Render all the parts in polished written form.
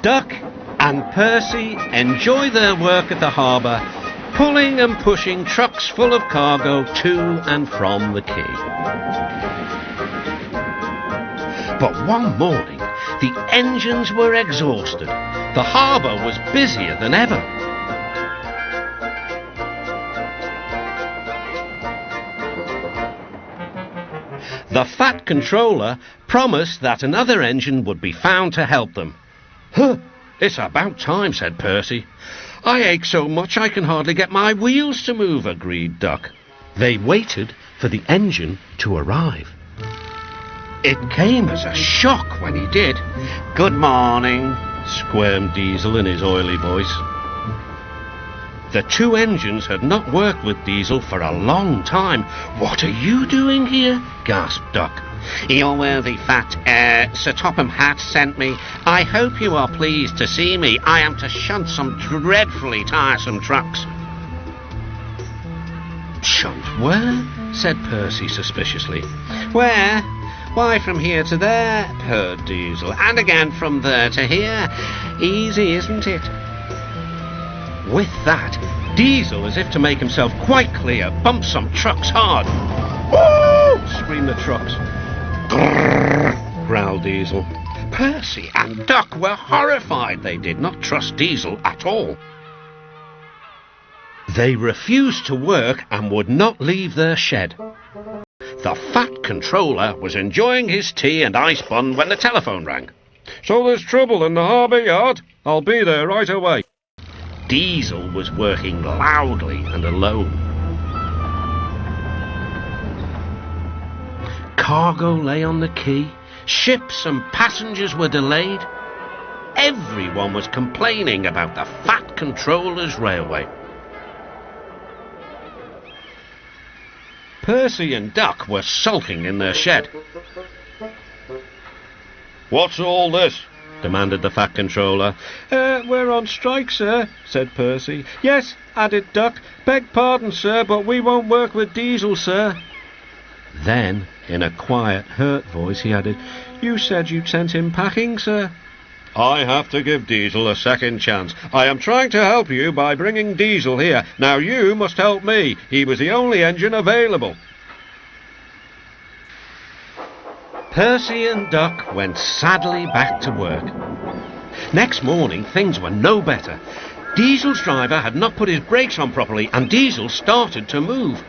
Duck and Percy enjoy their work at the harbour, pulling and pushing trucks full of cargo to and from the quay. But one morning, the engines were exhausted. The harbour was busier than ever. The Fat Controller promised that another engine would be found to help them. "Huh, it's about time," said Percy. "I ache so much I can hardly get my wheels to move," agreed Duck. They waited for the engine to arrive. It came as a shock when he did. "Good morning," squirmed Diesel in his oily voice. The two engines had not worked with Diesel for a long time. "What are you doing here?" gasped Duck. "Your worthy fat, Sir Topham Hatt sent me. I hope you are pleased to see me. I am to shunt some dreadfully tiresome trucks." "Shunt where?" said Percy suspiciously. "Where? Why, from here to there," purred Diesel, "and again from there to here. Easy, isn't it?" With that, Diesel, as if to make himself quite clear, bumped some trucks hard. "Woo!" screamed the trucks. "Grrr!" growled Diesel. Percy and Duck were horrified. They did not trust Diesel at all. They refused to work and would not leave their shed. The Fat Controller was enjoying his tea and ice bun when the telephone rang. "So there's trouble in the harbour yard? I'll be there right away." Diesel was working loudly and alone. Cargo lay on the quay. Ships and passengers were delayed. Everyone was complaining about the Fat Controller's railway. Percy and Duck were sulking in their shed. "What's all this?" demanded the Fat Controller. We're on strike, sir," said Percy. "Yes," added Duck. "Beg pardon, sir, but we won't work with Diesel, sir." Then, in a quiet, hurt voice, he added, "You said you'd sent him packing, sir." "I have to give Diesel a second chance. I am trying to help you by bringing Diesel here. Now you must help me. He was the only engine available." Percy and Duck went sadly back to work. Next morning, things were no better. Diesel's driver had not put his brakes on properly, and Diesel started to move.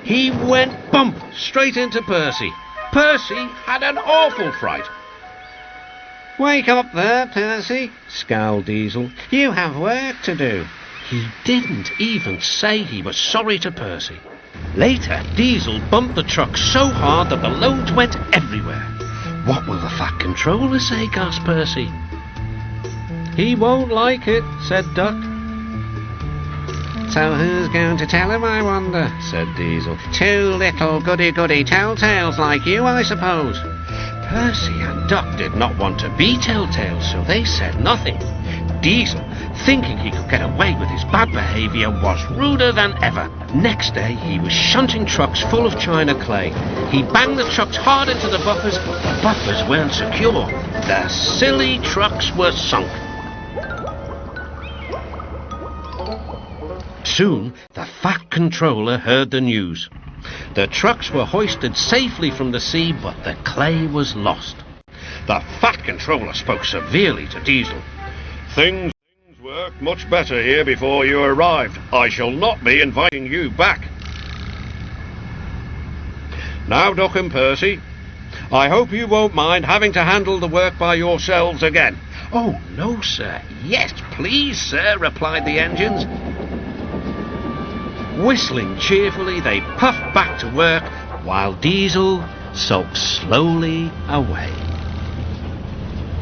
He went bump straight into Percy. Percy had an awful fright. "Wake up there, Percy," scowled Diesel. "You have work to do." He didn't even say he was sorry to Percy. Later, Diesel bumped the truck so hard that the loads went everywhere. "What will the Fat Controller say?" gasped Percy. "He won't like it," said Duck. "So who's going to tell him, I wonder?" said Diesel. "Two little goody-goody telltales like you, I suppose." Percy and Duck did not want to be telltales, so they said nothing. Diesel, thinking he could get away with his bad behaviour, was ruder than ever. Next day, he was shunting trucks full of china clay. He banged the trucks hard into the buffers, but the buffers weren't secure. The silly trucks were sunk. Soon, the Fat Controller heard the news. The trucks were hoisted safely from the sea, but the clay was lost. The Fat Controller spoke severely to Diesel. Things worked much better here before you arrived. I shall not be inviting you back." "Now, Duck and Percy, I hope you won't mind having to handle the work by yourselves again." "Oh, no, sir. Yes, please, sir," replied the engines. Whistling cheerfully, they puffed back to work, while Diesel sulked slowly away.